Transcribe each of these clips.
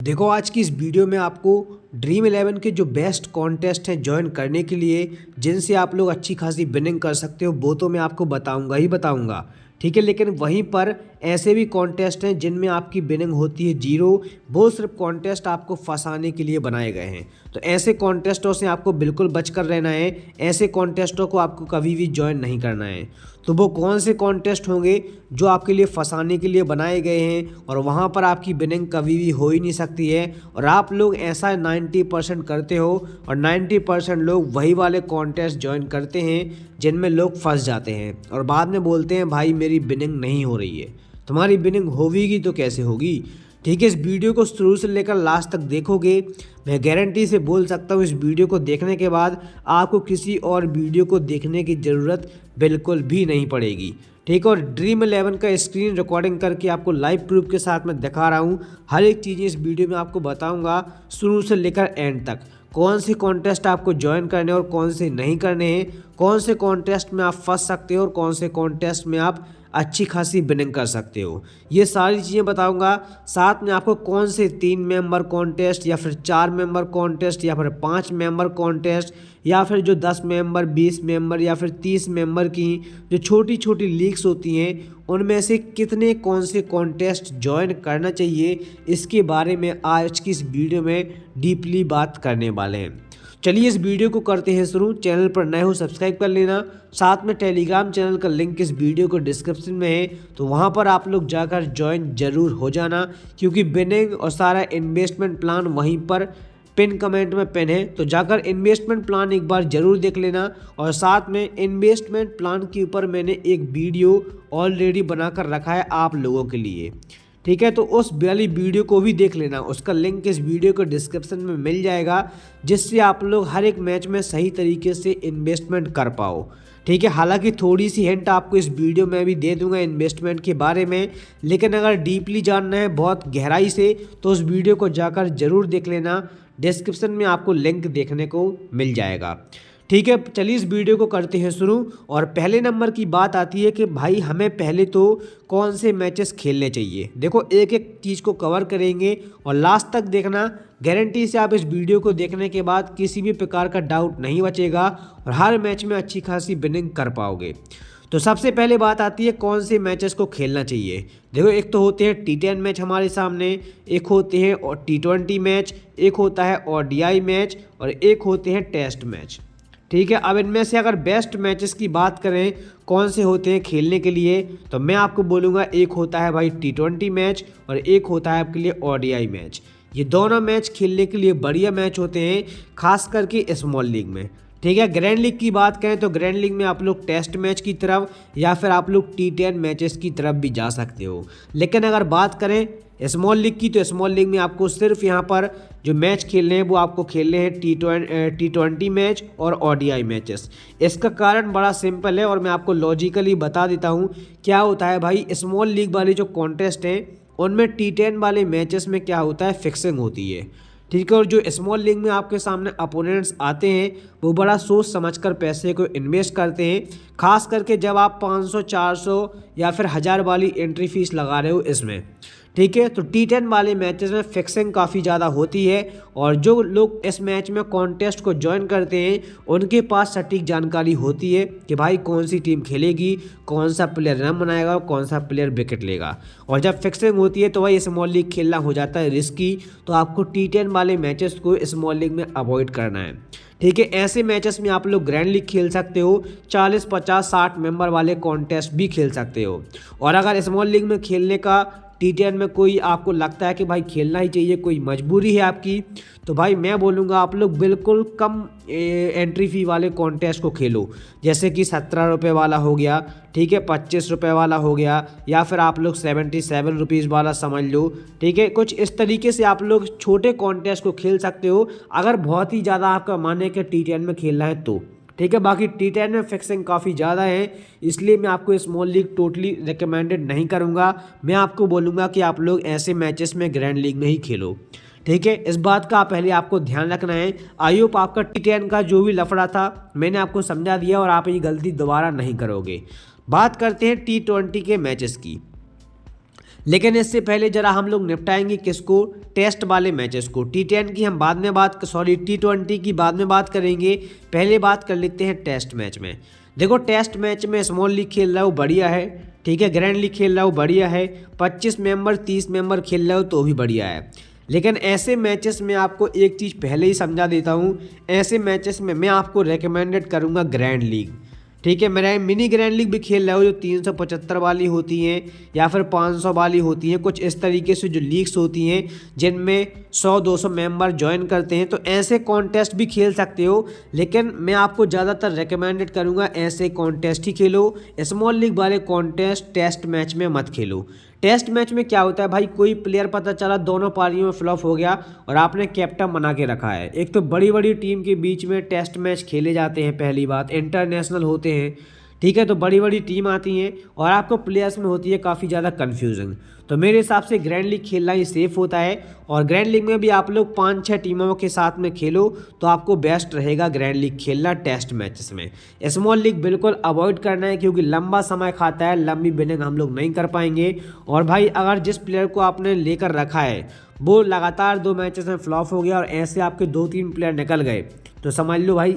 देखो आज की इस वीडियो में आपको ड्रीम 11 के जो बेस्ट कॉन्टेस्ट हैं ज्वाइन करने के लिए जिनसे आप लोग अच्छी खासी विनिंग कर सकते हो वो तो मैं आपको बताऊंगा ही बताऊंगा। ठीक है, लेकिन वहीं पर ऐसे भी कॉन्टेस्ट हैं जिनमें आपकी विनिंग होती है जीरो। वो सिर्फ कॉन्टेस्ट आपको फंसाने के लिए बनाए गए हैं, तो ऐसे कॉन्टेस्टों से आपको बिल्कुल बचकर रहना है। ऐसे कॉन्टेस्टों को आपको कभी भी ज्वाइन नहीं करना है। तो वो कौन से कॉन्टेस्ट होंगे जो आपके लिए फंसाने के लिए बनाए गए हैं और वहाँ पर आपकी विनिंग कभी भी हो ही नहीं सकती है, और आप लोग ऐसा 90% करते हो और 90% लोग वही वाले कॉन्टेस्ट ज्वाइन करते हैं जिनमें लोग फंस जाते हैं और बाद में बोलते हैं भाई मेरी विनिंग नहीं हो रही है। तुम्हारी विनिंग होगी तो कैसे होगी? ठीक है, इस वीडियो को शुरू से लेकर लास्ट तक देखोगे, मैं गारंटी से बोल सकता हूँ इस वीडियो को देखने के बाद आपको किसी और वीडियो को देखने की ज़रूरत बिल्कुल भी नहीं पड़ेगी। ठीक है, और ड्रीम 11 का स्क्रीन रिकॉर्डिंग करके आपको लाइव प्रूफ के साथ मैं दिखा रहा हूँ। हर एक चीज़ इस वीडियो में आपको बताऊँगा शुरू से लेकर एंड तक। कौन से कॉन्टेस्ट आपको ज्वाइन करने और कौन से नहीं करने हैं, कौन से कॉन्टेस्ट में आप फंस सकते हो और कौन से कॉन्टेस्ट में आप अच्छी खासी विनिंग कर सकते हो, ये सारी चीज़ें बताऊंगा। साथ में आपको कौन से 3 मेंबर कॉन्टेस्ट या फिर 4 मेंबर कॉन्टेस्ट या फिर 5 मेंबर कॉन्टेस्ट या फिर जो 10 मेंबर 20 मेंबर या फिर 30 मेंबर की जो छोटी छोटी लीग्स होती हैं उनमें से कितने कौन से कॉन्टेस्ट ज्वाइन करना चाहिए, इसके बारे में आज की इस वीडियो में डीपली बात करने वाले हैं। चलिए इस वीडियो को करते हैं शुरू। चैनल पर नए हो सब्सक्राइब कर लेना, साथ में टेलीग्राम चैनल का लिंक इस वीडियो को डिस्क्रिप्शन में है, तो वहां पर आप लोग जाकर ज्वाइन जरूर हो जाना, क्योंकि विनिंग और सारा इन्वेस्टमेंट प्लान वहीं पर पिन कमेंट में पिन है। तो जाकर इन्वेस्टमेंट प्लान एक बार जरूर देख लेना, और साथ में इन्वेस्टमेंट प्लान के ऊपर मैंने एक वीडियो ऑलरेडी बनाकर रखा है आप लोगों के लिए। ठीक है, तो उस वाली वीडियो को भी देख लेना, उसका लिंक इस वीडियो को डिस्क्रिप्शन में मिल जाएगा, जिससे आप लोग हर एक मैच में सही तरीके से इन्वेस्टमेंट कर पाओ। ठीक है, हालांकि थोड़ी सी हिंट आपको इस वीडियो में भी दे दूंगा इन्वेस्टमेंट के बारे में, लेकिन अगर डीपली जानना है बहुत गहराई से तो उस वीडियो को जाकर जरूर देख लेना, डिस्क्रिप्शन में आपको लिंक देखने को मिल जाएगा। ठीक है, चलिए इस वीडियो को करते हैं शुरू। और पहले नंबर की बात आती है कि भाई हमें पहले तो कौन से मैचेस खेलने चाहिए। देखो एक एक चीज़ को कवर करेंगे और लास्ट तक देखना, गारंटी से आप इस वीडियो को देखने के बाद किसी भी प्रकार का डाउट नहीं बचेगा और हर मैच में अच्छी खासी विनिंग कर पाओगे। तो सबसे पहले बात आती है कौन से मैचेस को खेलना चाहिए। देखो एक तो होते हैं T10 मैच हमारे सामने, एक होते हैं और T20 मैच, एक होता है ODI मैच और एक होते हैं टेस्ट मैच। ठीक है, अब इनमें से अगर बेस्ट मैचेस की बात करें कौन से होते हैं खेलने के लिए, तो मैं आपको बोलूँगा एक होता है भाई T20 मैच और एक होता है आपके लिए ODI मैच। ये दोनों मैच खेलने के लिए बढ़िया मैच होते हैं, खास करके स्मॉल लीग में। ठीक है, ग्रैंड लीग की बात करें तो ग्रैंड लीग में आप लोग टेस्ट मैच की तरफ या फिर आप लोग T10 मैचेस की तरफ भी जा सकते हो। लेकिन अगर बात करें स्मॉल लीग की, तो स्मॉल लीग में आपको सिर्फ यहाँ पर जो मैच खेलने हैं वो आपको खेलने हैं T20 मैच और ODI मैचेस। इसका कारण बड़ा सिंपल है और मैं आपको लॉजिकली बता देता हूँ क्या होता है। भाई स्मॉल लीग वाले जो कॉन्टेस्ट हैं उनमें T10 वाले मैचेस में क्या होता है, फिक्सिंग होती है। ठीक है, और जो स्मॉल लीग में आपके सामने अपोनेंट्स आते हैं वो बड़ा सोच समझकर पैसे को इन्वेस्ट करते हैं, खास करके जब आप 500 400 या फिर 1000 वाली एंट्री फीस लगा रहे हो इसमें। ठीक है, तो T10 वाले मैचेस में फिक्सिंग काफ़ी ज़्यादा होती है और जो लोग इस मैच में कॉन्टेस्ट को ज्वाइन करते हैं उनके पास सटीक जानकारी होती है कि भाई कौन सी टीम खेलेगी, कौन सा प्लेयर रन बनाएगा और कौन सा प्लेयर विकेट लेगा। और जब फिक्सिंग होती है तो भाई स्मॉल लीग खेलना हो जाता है रिस्की, तो आपको T10 वाले मैचेस को स्मॉल लीग में अवॉइड करना है। ठीक है, ऐसे मैचेस में आप लोग ग्रैंड लीग खेल सकते हो, 40 50 60 मेंबर वाले कॉन्टेस्ट भी खेल सकते हो। और अगर स्मॉल लीग में खेलने का T10 में कोई आपको लगता है कि भाई खेलना ही चाहिए, कोई मजबूरी है आपकी, तो भाई मैं बोलूँगा आप लोग बिल्कुल कम एंट्री फ़ी वाले कॉन्टेस्ट को खेलो, जैसे कि 17 रुपये वाला हो गया, ठीक है, 25 रुपये वाला हो गया, या फिर आप लोग 77 रुपीज़ वाला समझ लो। ठीक है, कुछ इस तरीके से आप लोग छोटे कॉन्टेस्ट को खेल सकते हो अगर बहुत ही ज़्यादा आपका मन है कि T10 में खेलना है तो। ठीक है, बाकी T10 में फिक्सिंग काफ़ी ज़्यादा है, इसलिए मैं आपको स्मॉल लीग टोटली रिकमेंडेड नहीं करूँगा। मैं आपको बोलूँगा कि आप लोग ऐसे मैचेस में ग्रैंड लीग में ही खेलो। ठीक है, इस बात का पहले आपको ध्यान रखना है। आई होप आपका T10 का जो भी लफड़ा था मैंने आपको समझा दिया और आप ये गलती दोबारा नहीं करोगे। बात करते हैं T20 के मैचेस की। लेकिन इससे पहले जरा हम लोग निपटाएंगे किसको, टेस्ट वाले मैचेस को। T10 की हम बाद में T20 की बाद में बात करेंगे, पहले बात कर लेते हैं टेस्ट मैच में। देखो टेस्ट मैच में स्मॉल लीग खेल रहा हो बढ़िया है, ठीक है, ग्रैंड लीग खेल रहा हो बढ़िया है, 25 मेंबर 30 मेंबर खेल रहा हो तो भी बढ़िया है। लेकिन ऐसे मैचेस में आपको एक चीज़ पहले ही समझा देता हूँ, ऐसे मैचेस में मैं आपको रेकमेंडेड करूँगा ग्रैंड लीग, ठीक है। मेरा मिनी ग्रैंड लीग भी खेल रहे हो जो 375 वाली होती हैं या फिर 500 वाली होती हैं, कुछ इस तरीके से जो लीग्स होती हैं जिनमें 100-200 मेंबर ज्वाइन करते हैं, तो ऐसे कॉन्टेस्ट भी खेल सकते हो। लेकिन मैं आपको ज़्यादातर रेकमेंडेड करूँगा ऐसे कॉन्टेस्ट ही खेलो, स्मॉल लीग वाले कॉन्टेस्ट टेस्ट मैच में मत खेलो। टेस्ट मैच में क्या होता है भाई, कोई प्लेयर पता चला दोनों पारियों में फ्लॉप हो गया और आपने कैप्टन बना के रखा है। एक तो बड़ी बड़ी टीम के बीच में टेस्ट मैच खेले जाते हैं, पहली बात इंटरनेशनल होते हैं, ठीक है, तो बड़ी बड़ी टीम आती हैं और आपको प्लेयर्स में होती है काफ़ी ज़्यादा कन्फ्यूजन। तो मेरे हिसाब से ग्रैंड लीग खेलना ही सेफ होता है और ग्रैंड लीग में भी आप लोग 5-6 टीमों के साथ में खेलो तो आपको बेस्ट रहेगा ग्रैंड लीग खेलना टेस्ट मैचेस में। स्मॉल लीग बिल्कुल अवॉइड करना है क्योंकि लंबा समय खाता है, लंबी बिनिंग हम लोग नहीं कर पाएंगे। और भाई अगर जिस प्लेयर को आपने लेकर रखा है वो लगातार 2 मैचेस में फ्लॉप हो गया और ऐसे आपके 2-3 प्लेयर निकल गए तो समझ लो भाई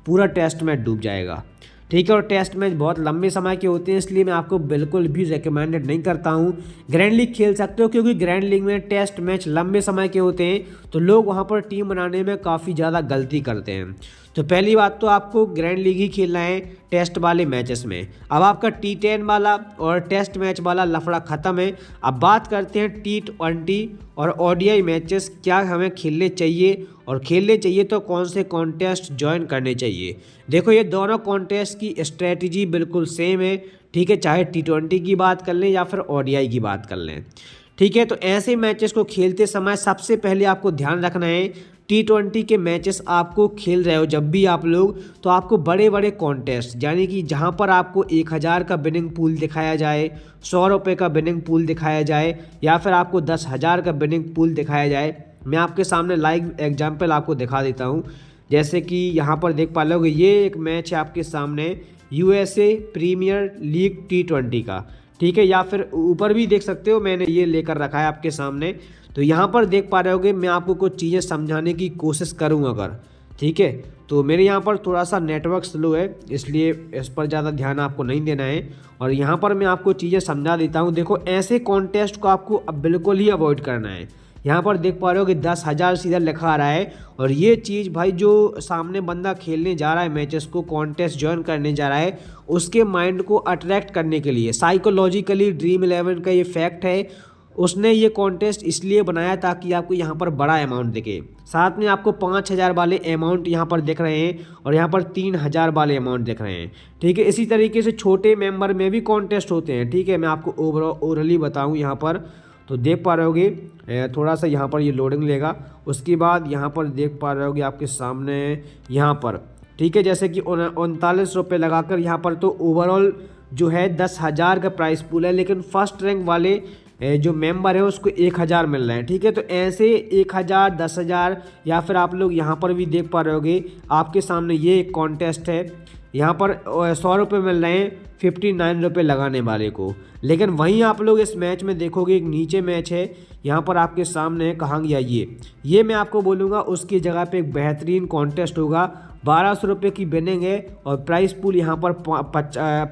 पूरा टेस्ट मैच डूब जाएगा, ठीक है। और टेस्ट मैच बहुत लंबे समय के होते हैं, इसलिए मैं आपको बिल्कुल भी रिकमेंडेड नहीं करता हूं। ग्रैंड लीग खेल सकते हो क्योंकि ग्रैंड लीग में टेस्ट मैच लंबे समय के होते हैं तो लोग वहां पर टीम बनाने में काफ़ी ज़्यादा गलती करते हैं। तो पहली बात तो आपको ग्रैंड लीग ही खेलना है टेस्ट वाले मैचेस में। अब आपका T10 वाला और टेस्ट मैच वाला लफड़ा ख़त्म है। अब बात करते हैं T20 और ODI मैचेस क्या हमें खेलने चाहिए और खेलने चाहिए तो कौन से कॉन्टेस्ट ज्वाइन करने चाहिए। देखो ये दोनों कॉन्टेस्ट की स्ट्रेटजी बिल्कुल सेम है, ठीक है, चाहे T20 की बात कर लें या फिर ODI की बात कर लें, ठीक है। तो ऐसे मैचेस को खेलते समय सबसे पहले आपको ध्यान रखना है T20 के मैचेस आपको खेल रहे हो जब भी आप लोग, तो आपको बड़े बड़े कॉन्टेस्ट यानी कि जहां पर आपको 1000 का विनिंग पूल दिखाया जाए, 100 रुपये का विनिंग पूल दिखाया जाए या फिर आपको 10,000 का विनिंग पूल दिखाया जाए। मैं आपके सामने लाइव एग्जाम्पल आपको दिखा देता हूँ, जैसे कि यहाँ पर देख पा लोगे ये एक मैच है आपके सामने USA प्रीमियर लीग T20 का, ठीक है, या फिर ऊपर भी देख सकते हो मैंने ये लेकर रखा है आपके सामने। तो यहाँ पर देख पा रहे होगे मैं आपको कुछ चीज़ें समझाने की कोशिश करूँ अगर, ठीक है, तो मेरे यहाँ पर थोड़ा सा नेटवर्क स्लो है इसलिए इस पर ज़्यादा ध्यान आपको नहीं देना है और यहाँ पर मैं आपको चीज़ें समझा देता हूँ। देखो ऐसे कॉन्टेस्ट को आपको अब बिल्कुल ही अवॉइड करना है। यहाँ पर देख पा रहे हो कि 10,000 सीधा लिखा आ रहा है और ये चीज़ भाई जो सामने बंदा खेलने जा रहा है मैचेस को, कॉन्टेस्ट ज्वाइन करने जा रहा है, उसके माइंड को अट्रैक्ट करने के लिए साइकोलॉजिकली ड्रीम 11 का ये फैक्ट है। उसने ये कॉन्टेस्ट इसलिए बनाया ताकि आपको यहाँ पर बड़ा अमाउंट दिखे, साथ में आपको 5,000 वाले अमाउंट यहाँ पर दिख रहे हैं और यहाँ पर 3,000 वाले अमाउंट दिख रहे हैं, ठीक है। इसी तरीके से छोटे मेंबर में भी कॉन्टेस्ट होते हैं, ठीक है, मैं आपको ओवरली बताऊँ यहाँ पर। तो देख पा रहे होगे थोड़ा सा यहाँ पर ये लोडिंग लेगा, उसके बाद यहाँ पर देख पा रहे होगे आपके सामने यहाँ पर, ठीक है, जैसे कि 39 रुपये लगाकर यहाँ पर तो ओवरऑल जो है 10,000 का प्राइस पूल है, लेकिन फर्स्ट रैंक वाले जो मेंबर है उसको 1,000 मिल रहा है, ठीक है। तो ऐसे 1,000 10,000 या फिर आप लोग यहाँ पर भी देख पा रहे होगे आपके सामने ये एक कॉन्टेस्ट है, यहाँ पर 100 रुपये मिल रहे हैं 59 रुपये लगाने वाले को। लेकिन वहीं आप लोग इस मैच में देखोगे एक नीचे मैच है यहाँ पर आपके सामने, कहाँ गया ये मैं आपको बोलूँगा उसकी जगह पे एक बेहतरीन कॉन्टेस्ट होगा, 1200 रुपये की विनिंग है और प्राइस पूल यहाँ पर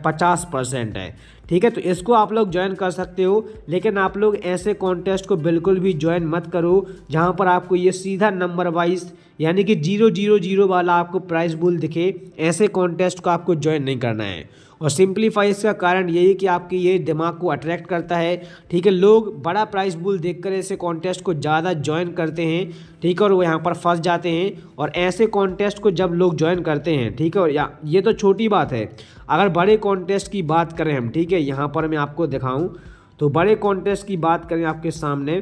50% है, ठीक है। तो इसको आप लोग ज्वाइन कर सकते हो, लेकिन आप लोग ऐसे कॉन्टेस्ट को बिल्कुल भी ज्वाइन मत करो जहां पर आपको ये सीधा नंबर वाइज यानी कि 0-0-0 वाला आपको प्राइस पूल दिखे। ऐसे कॉन्टेस्ट को आपको ज्वाइन नहीं करना है और सिंपलीफाई इसका कारण यही कि आपके ये दिमाग को अट्रैक्ट करता है, ठीक है। लोग बड़ा प्राइस पूल देखकर ऐसे कॉन्टेस्ट को ज़्यादा ज्वाइन करते हैं, ठीक है, और वो यहाँ पर फंस जाते हैं। और ऐसे कॉन्टेस्ट को जब लोग ज्वाइन करते हैं, ठीक है, और ये तो छोटी बात है, अगर बड़े कॉन्टेस्ट की बात करें हम, ठीक है, यहाँ पर मैं आपको दिखाऊँ तो बड़े कॉन्टेस्ट की बात करें आपके सामने,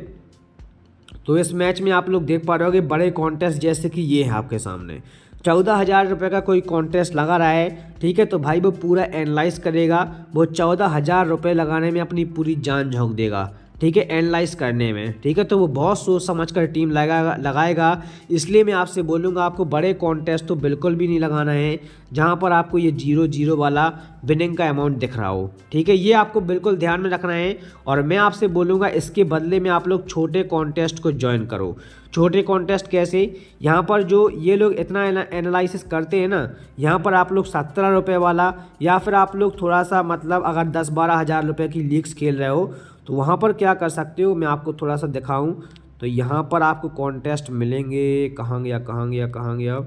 तो इस मैच में आप लोग देख पा रहे हो कि बड़े कॉन्टेस्ट जैसे कि ये है आपके सामने 14,000 रुपये का कोई कॉन्टेस्ट लगा रहा है, ठीक है। तो भाई वो पूरा एनालाइज करेगा, वो 14,000 रुपये लगाने में अपनी पूरी जान झोंक देगा, ठीक है, एनालाइज करने में। ठीक है, तो वो बहुत सोच समझ कर टीम लगाएगा। इसलिए मैं आपसे बोलूँगा आपको बड़े कॉन्टेस्ट तो बिल्कुल भी नहीं लगाना है जहाँ पर आपको ये 0-0 वाला विनिंग का अमाउंट दिख रहा हो। ठीक है, ये आपको बिल्कुल ध्यान में रखना है। और मैं आपसे बोलूँगा इसके बदले में आप लोग छोटे कॉन्टेस्ट को ज्वाइन करो। छोटे कॉन्टेस्ट कैसे, यहाँ पर जो ये लोग इतना एनालिसिस करते हैं ना, यहाँ पर आप लोग 17 रुपये वाला, या फिर आप लोग थोड़ा सा मतलब अगर 10-12 हज़ार रुपये की लीग्स खेल रहे हो तो वहाँ पर क्या कर सकते हो, मैं आपको थोड़ा सा दिखाऊं तो यहाँ पर आपको कॉन्टेस्ट मिलेंगे। कहाँ गया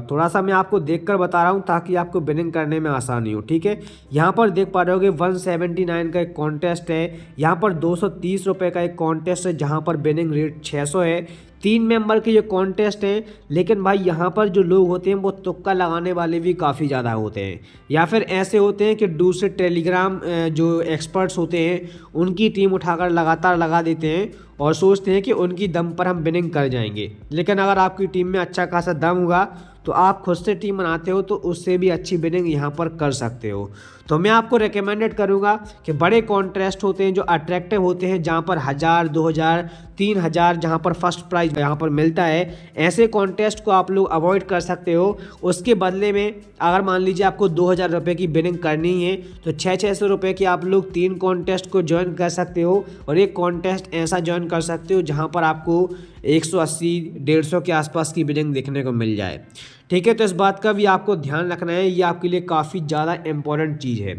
थोड़ा सा मैं आपको देखकर बता रहा हूँ ताकि आपको बिनिंग करने में आसानी हो। ठीक है, यहाँ पर देख पा रहे होगे 179 का एक कॉन्टेस्ट है, यहाँ पर 230 रुपये का एक कॉन्टेस्ट है जहाँ पर बिनिंग रेट 600 है। 3 मेंबर के ये कॉन्टेस्ट हैं, लेकिन भाई यहाँ पर जो लोग होते हैं वो तुक्का लगाने वाले भी काफ़ी ज़्यादा होते हैं, या फिर ऐसे होते हैं कि दूसरे टेलीग्राम जो एक्सपर्ट्स होते हैं उनकी टीम उठाकर लगातार लगा देते हैं और सोचते हैं कि उनकी दम पर हम बिनिंग कर जाएंगे। लेकिन अगर आपकी टीम में अच्छा खासा दम होगा तो आप खुद से टीम बनाते हो तो उससे भी अच्छी बिनिंग यहाँ पर कर सकते हो। तो मैं आपको रिकमेंडेड करूँगा कि बड़े कॉन्टेस्ट होते हैं जो अट्रैक्टिव होते हैं, जहाँ पर 1000, 2000, 3000 जहाँ पर फर्स्ट प्राइज यहाँ पर मिलता है, ऐसे कॉन्टेस्ट को आप लोग अवॉइड कर सकते हो। उसके बदले में अगर मान लीजिए आपको 2000 रुपये की बिनिंग करनी है तो 600 रुपये की आप लोग 3 कॉन्टेस्ट को ज्वाइन कर सकते हो, और एक कॉन्टेस्ट ऐसा ज्वाइन कर सकते हो जहाँ पर आपको 180-150 के आसपास की बिनिंग देखने को मिल जाए। ठीक है, तो इस बात का भी आपको ध्यान रखना है, ये आपके लिए काफ़ी ज़्यादा इम्पोर्टेंट चीज़ है।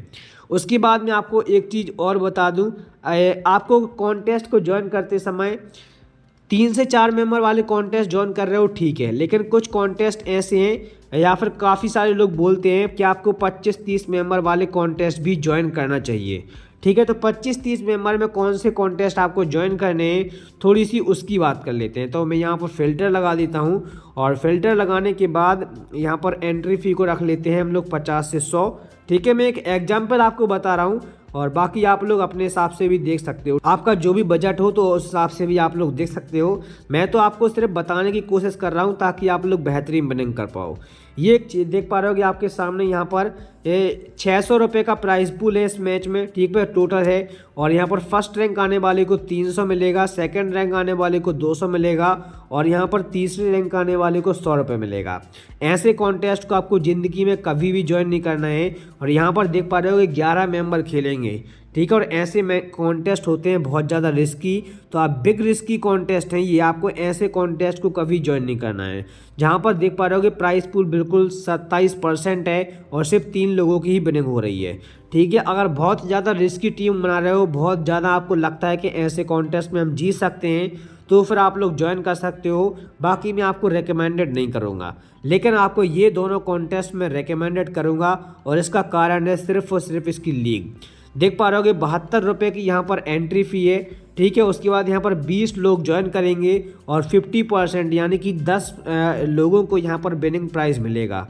उसके बाद मैं आपको एक चीज़ और बता दूं, आपको कॉन्टेस्ट को ज्वाइन करते समय 3 से 4 मेंबर वाले कॉन्टेस्ट ज्वाइन कर रहे हो ठीक है, लेकिन कुछ कॉन्टेस्ट ऐसे हैं या फिर काफ़ी सारे लोग बोलते हैं कि आपको 25-30 मेंबर वाले कॉन्टेस्ट भी ज्वाइन करना चाहिए। ठीक है, तो 25-30 मेंबर में कौन से कॉन्टेस्ट आपको ज्वाइन करने हैं, थोड़ी सी उसकी बात कर लेते हैं। तो मैं यहाँ पर फ़िल्टर लगा देता हूँ, और फ़िल्टर लगाने के बाद यहाँ पर एंट्री फ़ी को रख लेते हैं हम लोग 50 से 100। ठीक है, मैं एक एग्जाम्पल आपको बता रहा हूँ और बाकी आप लोग अपने हिसाब से भी देख सकते हो, आपका जो भी बजट हो तो उस हिसाब से भी आप लोग देख सकते हो। मैं तो आपको सिर्फ बताने की कोशिश कर रहा हूँ ताकि आप लोग बेहतरीन बिनिंग कर पाओ। ये एक चीज़ देख पा रहे हो कि आपके सामने यहाँ पर 600 रुपये का प्राइस पूल है इस मैच में। ठीक है, टोटल है, और यहाँ पर फर्स्ट रैंक आने वाले को 300 मिलेगा, सेकंड रैंक आने वाले को 200 मिलेगा, और यहाँ पर तीसरे रैंक आने वाले को 100 रुपये मिलेगा। ऐसे कॉन्टेस्ट को आपको ज़िंदगी में कभी भी ज्वाइन नहीं करना है। और यहाँ पर देख पा रहे हो कि 11 मेंबर खेलेंगे। ठीक है, और ऐसे में कॉन्टेस्ट होते हैं बहुत ज़्यादा रिस्की, तो आप बिग रिस्की कॉन्टेस्ट हैं ये, आपको ऐसे कॉन्टेस्ट को कभी ज्वाइन नहीं करना है। जहाँ पर देख पा रहे हो कि प्राइस पूल बिल्कुल 27% है और सिर्फ 3 लोगों की ही बिनिंग हो रही है। ठीक है, अगर बहुत ज़्यादा रिस्की टीम बना रहे हो, बहुत ज़्यादा आपको लगता है कि ऐसे कॉन्टेस्ट में हम जीत सकते हैं, तो फिर आप लोग ज्वाइन कर सकते हो। बाकी मैं आपको रिकमेंडेड नहीं करूँगा, लेकिन आपको ये दोनों कॉन्टेस्ट में रिकमेंडेड करूँगा, और इसका कारण है सिर्फ और सिर्फ इसकी लीग। देख पा रहे होगे 72 रुपये की यहाँ पर एंट्री फ़ी है। ठीक है, उसके बाद यहाँ पर 20 लोग ज्वाइन करेंगे और 50% यानी कि 10 लोगों को यहाँ पर विनिंग प्राइज़ मिलेगा।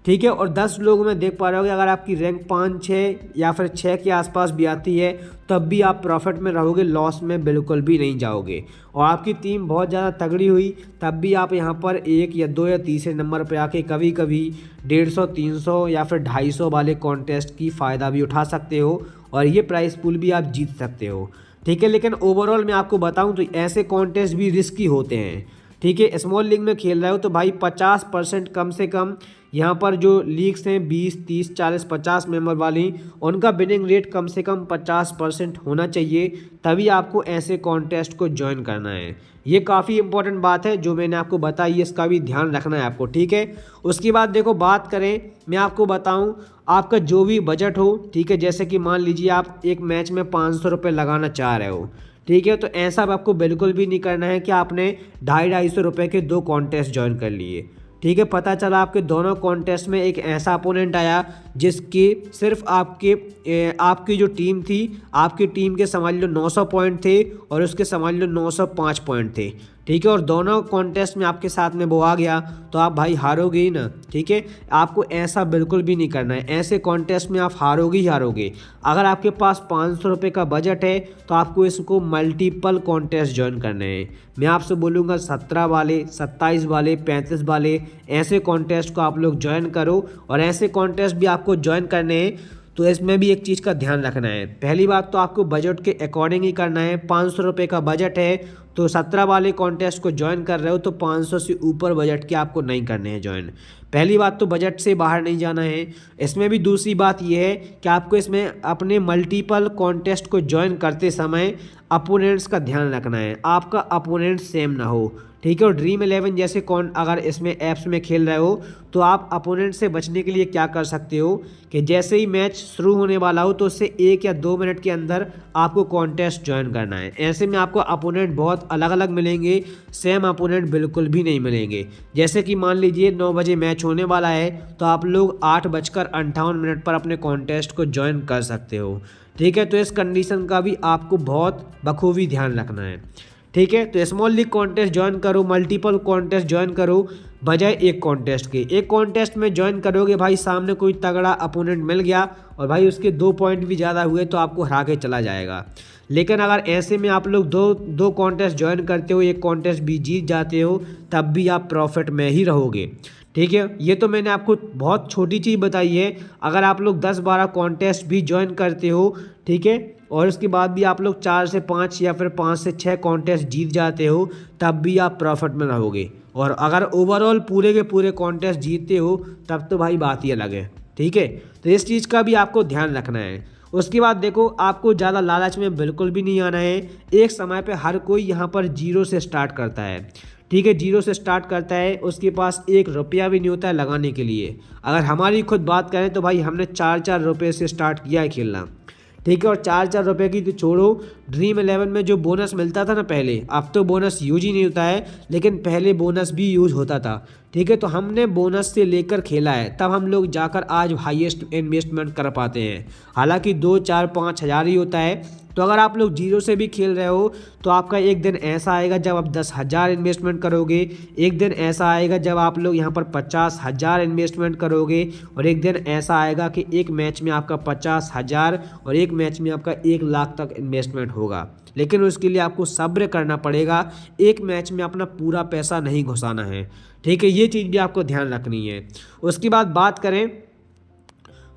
ठीक है, और 10 लोगों में देख पा रहे होगे अगर आपकी रैंक 5-6 या फिर 6 के आसपास भी आती है तब भी आप प्रॉफिट में रहोगे, लॉस में बिल्कुल भी नहीं जाओगे। और आपकी टीम बहुत ज़्यादा तगड़ी हुई तब भी आप यहाँ पर 1 या 2 या तीसरे नंबर पर आके कभी कभी 150, 300 या फिर 250 वाले कॉन्टेस्ट की फ़ायदा भी उठा सकते हो, और ये प्राइस पूल भी आप जीत सकते हो। ठीक है, लेकिन ओवरऑल मैं आपको बताऊं तो ऐसे कॉन्टेस्ट भी रिस्की होते हैं। ठीक है, स्मॉल लीग में खेल रहे हो तो भाई 50% कम से कम यहाँ पर जो लीग्स हैं 20, 30, 40, 50 मेंबर वाली, उनका विनिंग रेट कम से कम 50% होना चाहिए, तभी आपको ऐसे कॉन्टेस्ट को ज्वाइन करना है। ये काफ़ी इंपॉर्टेंट बात है जो मैंने आपको बताई, इसका भी ध्यान रखना है आपको। ठीक है, उसके बाद देखो बात करें, मैं आपको बताऊं आपका जो भी बजट हो। ठीक है, जैसे कि मान लीजिए आप एक मैच में 500 रुपये लगाना चाह रहे हो। ठीक है, तो ऐसा आपको बिल्कुल भी नहीं करना है कि आपने 250-250 रुपये के 2 कॉन्टेस्ट ज्वाइन कर लिए। ठीक है, पता चला आपके दोनों कॉन्टेस्ट में एक ऐसा अपोनेंट आया जिसकी सिर्फ आपकी जो टीम थी, आपकी टीम के समझ लो 900 पॉइंट थे और उसके समझ लो 905 पॉइंट थे। ठीक है, और दोनों कॉन्टेस्ट में आपके साथ में वो आ गया तो आप भाई हारोगे ही ना। ठीक है, आपको ऐसा बिल्कुल भी नहीं करना है, ऐसे कॉन्टेस्ट में आप हारोगे ही हारोगे। अगर आपके पास 500 रुपये का बजट है तो आपको इसको मल्टीपल कॉन्टेस्ट ज्वाइन करने हैं। मैं आपसे बोलूँगा 17 वाले, 27 वाले, 35 वाले ऐसे कॉन्टेस्ट को आप लोग ज्वाइन करो, और ऐसे कॉन्टेस्ट भी आपको ज्वाइन करने हैं तो इसमें भी एक चीज़ का ध्यान रखना है। पहली बात तो आपको बजट के अकॉर्डिंग ही करना है। 500 रुपये का बजट है तो 17 वाले कॉन्टेस्ट को ज्वाइन कर रहे हो तो 500 से ऊपर बजट के आपको नहीं करने हैं ज्वाइन। पहली बात तो बजट से बाहर नहीं जाना है। इसमें भी दूसरी बात यह है कि आपको इसमें अपने मल्टीपल कॉन्टेस्ट को ज्वाइन करते समय अपोनेंट्स का ध्यान रखना है, आपका अपोनेंट सेम ना हो, ठीक है। और ड्रीम 11 जैसे अगर इसमें ऐप्स में खेल रहे हो तो आप अपोनेंट से बचने के लिए क्या कर सकते हो कि जैसे ही मैच शुरू होने वाला हो तो उससे 1 या 2 मिनट के अंदर आपको कॉन्टेस्ट ज्वाइन करना है। ऐसे में आपको अपोनेंट बहुत अलग अलग मिलेंगे, सेम अपोनेंट बिल्कुल भी नहीं मिलेंगे। जैसे कि मान लीजिए 9 बजे मैच होने वाला है तो आप लोग 8:58 पर अपने कॉन्टेस्ट को ज्वाइन कर सकते हो, ठीक है। तो इस कंडीशन का भी आपको बहुत बखूबी ध्यान रखना है, ठीक है। तो स्मॉल लीग कॉन्टेस्ट ज्वाइन करो, मल्टीपल कॉन्टेस्ट ज्वाइन करो बजाय एक कॉन्टेस्ट के। एक कॉन्टेस्ट में ज्वाइन करोगे भाई, सामने कोई तगड़ा अपोनेंट मिल गया और भाई उसके 2 पॉइंट भी ज़्यादा हुए तो आपको हरा के चला जाएगा। लेकिन अगर ऐसे में आप लोग दो कॉन्टेस्ट ज्वाइन करते हो, एक कॉन्टेस्ट भी जीत जाते हो, तब भी आप प्रॉफिट में ही रहोगे, ठीक है। ये तो मैंने आपको बहुत छोटी चीज़ बताई है। अगर आप लोग 10-12 कॉन्टेस्ट भी ज्वाइन करते हो, ठीक है, और उसके बाद भी आप लोग 4 से 5 या फिर 5 से 6 कॉन्टेस्ट जीत जाते हो, तब भी आप प्रॉफिट में रहोगे। और अगर ओवरऑल पूरे के पूरे कॉन्टेस्ट जीतते हो तब तो भाई बात ही अलग है, ठीक है। तो इस चीज़ का भी आपको ध्यान रखना है। उसके बाद देखो, आपको ज़्यादा लालच में बिल्कुल भी नहीं आना है। एक समय पे हर कोई यहाँ पर 0 से स्टार्ट करता है, ठीक है, 0 से स्टार्ट करता है। उसके पास 1 रुपया भी नहीं होता है लगाने के लिए। अगर हमारी खुद बात करें तो भाई हमने 4-4 रुपये से स्टार्ट किया है खेलना, ठीक है। और 4-4 रुपये की तो छोड़ो, ड्रीम 11 में जो बोनस मिलता था ना पहले, अब तो बोनस यूज ही नहीं होता है, लेकिन पहले बोनस भी यूज होता था, ठीक है। तो हमने बोनस से लेकर खेला है, तब हम लोग जाकर आज हाईएस्ट इन्वेस्टमेंट कर पाते हैं। हालांकि 2, 4, 5 हज़ार ही होता है। तो अगर आप लोग 0 से भी खेल रहे हो तो आपका एक दिन ऐसा आएगा जब आप 10,000 इन्वेस्टमेंट करोगे, एक दिन ऐसा आएगा जब आप लोग यहाँ पर 50,000 इन्वेस्टमेंट करोगे, और एक दिन ऐसा आएगा कि एक मैच में आपका 50,000 और एक मैच में आपका 1 लाख तक इन्वेस्टमेंट होगा। लेकिन उसके लिए आपको सब्र करना पड़ेगा, एक मैच में अपना पूरा पैसा नहीं घुसाना है, ठीक है। ये चीज़ भी आपको ध्यान रखनी है। उसके बाद बात करें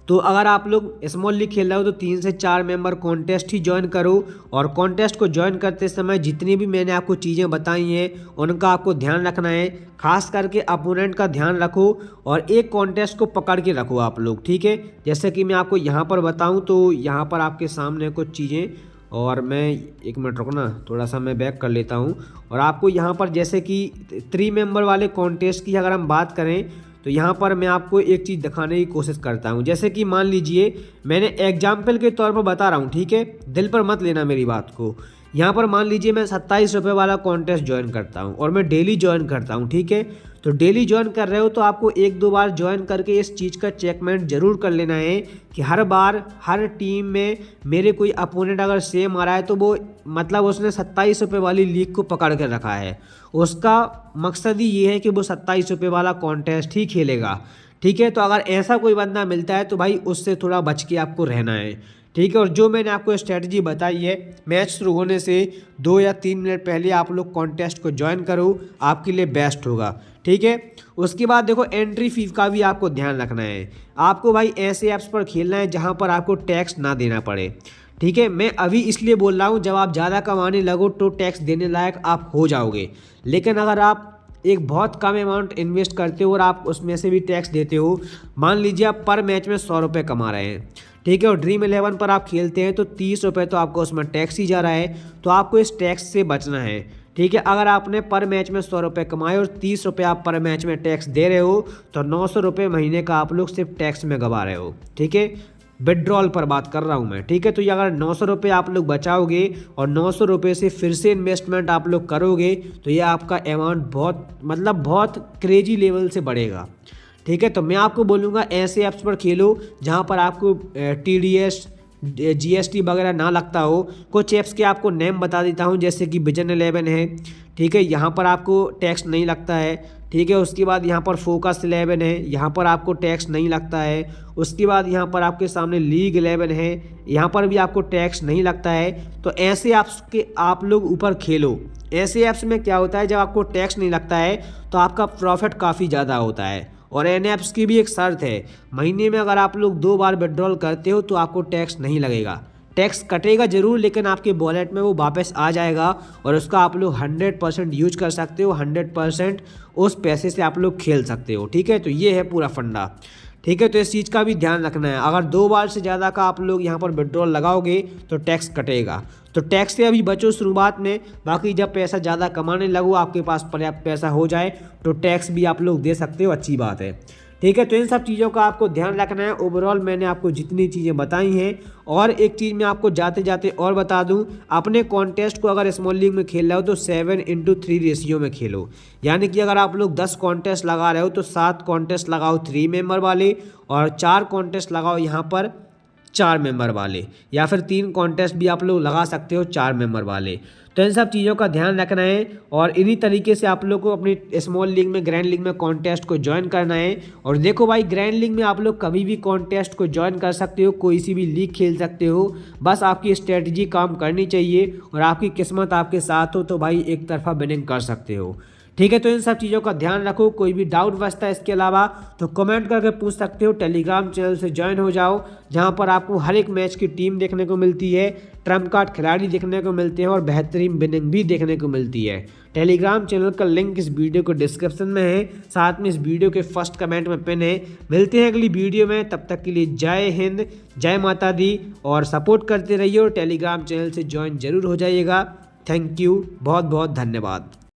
तो अगर आप लोग स्मॉल लीग खेल रहे हो तो 3 से 4 मेंबर कॉन्टेस्ट ही ज्वाइन करो। और कॉन्टेस्ट को ज्वाइन करते समय जितनी भी मैंने आपको चीज़ें बताई हैं उनका आपको ध्यान रखना है। खास करके अपोनेंट का ध्यान रखो और एक कॉन्टेस्ट को पकड़ के रखो आप लोग, ठीक है। जैसे कि मैं आपको यहाँ पर बताऊँ तो यहाँ पर आपके सामने कुछ चीज़ें, और मैं 1 मिनट रुकना, थोड़ा सा मैं बैक कर लेता हूँ। और आपको यहाँ पर जैसे कि 3 मेंबर वाले कॉन्टेस्ट की अगर हम बात करें तो यहाँ पर मैं आपको एक चीज़ दिखाने की कोशिश करता हूँ। जैसे कि मान लीजिए, मैंने एग्जाम्पल के तौर पर बता रहा हूँ, ठीक है, दिल पर मत लेना मेरी बात को। यहाँ पर मान लीजिए मैं 27 रुपये वाला कॉन्टेस्ट ज्वाइन करता हूँ और मैं डेली ज्वाइन करता हूँ, ठीक है। तो डेली ज्वाइन कर रहे हो तो आपको 1-2 बार ज्वाइन करके इस चीज़ का चेकमेंट जरूर कर लेना है कि हर बार हर टीम में मेरे कोई अपोनेंट अगर सेम आ रहा है तो वो मतलब उसने 27 रुपये वाली लीग को पकड़ कर रखा है। उसका मकसद ही ये है कि वो 27 रुपये वाला कॉन्टेस्ट ही खेलेगा, ठीक है। तो अगर ऐसा कोई बंदा मिलता है तो भाई उससे थोड़ा बच के आपको रहना है, ठीक है। और जो मैंने आपको स्ट्रेटजी बताई है, मैच शुरू होने से 2 या 3 मिनट पहले आप लोग कॉन्टेस्ट को ज्वाइन करो, आपके लिए बेस्ट होगा, ठीक है। उसके बाद देखो, एंट्री फीस का भी आपको ध्यान रखना है। आपको भाई ऐसे ऐप्स पर खेलना है जहां पर आपको टैक्स ना देना पड़े, ठीक है। मैं अभी इसलिए बोल रहा हूं, जब आप ज़्यादा कमाने लगो तो टैक्स देने लायक आप हो जाओगे। लेकिन अगर आप एक बहुत कम अमाउंट इन्वेस्ट करते हो और आप उसमें से भी टैक्स देते हो, मान लीजिए आप पर मैच में 100 रुपये कमा रहे हैं, ठीक है, और ड्रीम 11 पर आप खेलते हैं तो 30 रुपये तो आपको उसमें टैक्स ही जा रहा है। तो आपको इस टैक्स से बचना है, ठीक है। अगर आपने पर मैच में 100 रुपये कमाए और 30 रुपये आप पर मैच में टैक्स दे रहे हो तो 900 रुपये महीने का आप लोग सिर्फ टैक्स में गवा रहे हो, ठीक है। विड्रॉल पर बात कर रहा हूँ मैं, ठीक है। तो ये अगर 900 रुपये आप लोग बचाओगे और 900 रुपये से फिर से इन्वेस्टमेंट आप लोग करोगे तो ये आपका अमाउंट बहुत क्रेजी लेवल से बढ़ेगा, ठीक है। तो मैं आपको बोलूँगा ऐसे ऐप्स पर खेलो जहाँ पर आपको TDS GST वगैरह ना लगता हो। कुछ ऐप्स के आपको नेम बता देता हूँ, जैसे कि विजन 11 है, ठीक है, यहाँ पर आपको टैक्स नहीं लगता है, ठीक है। उसके बाद यहाँ पर फोकस 11 है, यहाँ पर आपको टैक्स नहीं लगता है। उसके बाद यहाँ पर आपके सामने लीग 11 है, यहाँ पर भी आपको टैक्स नहीं लगता है। तो ऐसे ऐप्स के आप लोग ऊपर खेलो। ऐसे ऐप्स में क्या होता है, जब आपको टैक्स नहीं लगता है तो आपका प्रॉफिट काफ़ी ज़्यादा होता है और एनएप्स की भी एक शर्त है, महीने में अगर आप लोग 2 बार विड्रॉल करते हो तो आपको टैक्स नहीं लगेगा। टैक्स कटेगा जरूर लेकिन आपके वॉलेट में वो वापस आ जाएगा और उसका आप लोग 100% यूज कर सकते हो, 100% उस पैसे से आप लोग खेल सकते हो। ठीक है, तो ये है पूरा फंडा। ठीक है, तो इस चीज़ का भी ध्यान रखना है, अगर 2 बार से ज़्यादा का आप लोग यहाँ पर विड्रॉल लगाओगे तो टैक्स कटेगा। तो टैक्स से अभी बचो शुरुआत में, बाकी जब पैसा ज़्यादा कमाने लगो, आपके पास पर्याप्त पैसा हो जाए तो टैक्स भी आप लोग दे सकते हो, अच्छी बात है। ठीक है, तो इन सब चीज़ों का आपको ध्यान रखना है। ओवरऑल मैंने आपको जितनी चीज़ें बताई हैं, और एक चीज़ मैं आपको जाते जाते और बता दूं, अपने कॉन्टेस्ट को अगर स्मॉल लीग में खेल रहे हो तो 7:3 रेशियो में खेलो। यानी कि अगर आप लोग 10 कॉन्टेस्ट लगा रहे हो तो 7 कॉन्टेस्ट लगाओ 3 मेंबर वाले और 4 कॉन्टेस्ट लगाओ यहाँ पर 4 मेंबर वाले, या फिर 3 कॉन्टेस्ट भी आप लोग लगा सकते हो 4 मेंबर वाले। तो इन सब चीज़ों का ध्यान रखना है और इन्हीं तरीके से आप लोग को अपनी स्मॉल लीग में, ग्रैंड लीग में कॉन्टेस्ट को ज्वाइन करना है। और देखो भाई, ग्रैंड लीग में आप लोग कभी भी कॉन्टेस्ट को ज्वाइन कर सकते हो, कोई सी भी लीग खेल सकते हो, बस आपकी स्ट्रेटजी काम करनी चाहिए और आपकी किस्मत आपके साथ हो तो भाई एक तरफा विनिंग कर सकते हो। ठीक है, तो इन सब चीज़ों का ध्यान रखो। कोई भी डाउट बचता है इसके अलावा तो कमेंट करके पूछ सकते हो। टेलीग्राम चैनल से ज्वाइन हो जाओ, जहां पर आपको हर एक मैच की टीम देखने को मिलती है, ट्रम्प कार्ड खिलाड़ी देखने को मिलते हैं और बेहतरीन विनिंग भी देखने को मिलती है। टेलीग्राम चैनल का लिंक इस वीडियो को डिस्क्रिप्शन में है, साथ में इस वीडियो के फर्स्ट कमेंट में पिन है। मिलते हैं अगली वीडियो में, तब तक के लिए जय हिंद, जय माता दी, और सपोर्ट करते रहिए और टेलीग्राम चैनल से ज्वाइन जरूर हो जाइएगा। थैंक यू, बहुत बहुत धन्यवाद।